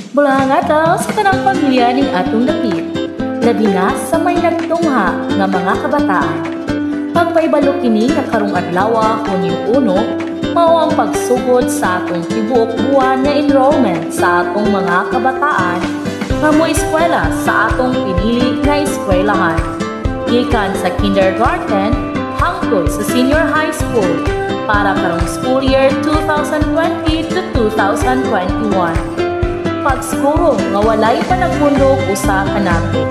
Bulanga daw sa tanang pamilya ning atong dapit. Labi na sa may nagtungha nga mga kabataan. Pagpaibalo kini nga karong adlaw Hunyo 1, mao ang pagsugod sa atong tibuok buwan nga enrollment sa atong mga kabataan nga moeskwela sa atong pinili nga eskwelahan. Gikan sa kindergarten hangtod sa senior high school para karong school year 2020 to 2021. Pagsiguro nga walay panagmundog usa kanato.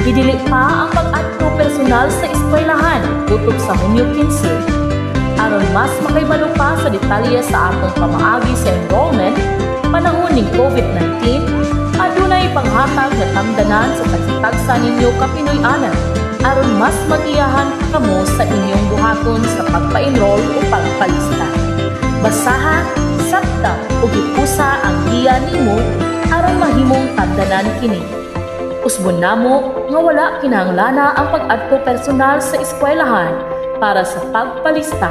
Didili pa ang pag-adto personal sa eskwelahan tutok sa Hunyo 15. Aron mas makaibalo pa sa detalye sa atong pamaagi sa enrollment panahon ning COVID-19, adunay panghatag nga tamdanan sa tagsa ninyo kapinoy-anan aron mas magiyahan kamo sa inyong buhaton sa pagpa-enroll o pagpalista. Basaha, sakta o gipusa ang giya nimo aron mahimong tamdanan kini. Usbon namo nga wala kinahanglan ang pag-adto personal sa eskwelahan para sa pagpalista,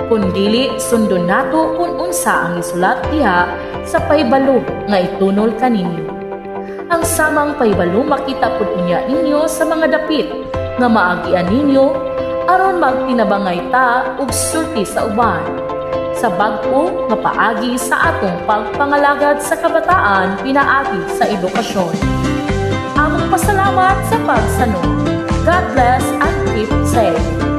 kundili sundon nato kung unsa ang isulat diha sa pahibalo nga itunol kaninyo. Ang samang pahibalo makita pud unya ninyo sa mga dapit nga maagian ninyo aron magtinabangay ta og sulti sa uban sa bag-o nga paagi sa atong pagpangalagad sa kabataan pinaagi sa edukasyon. Among pasalamat sa pagsanod. God bless and keep safe.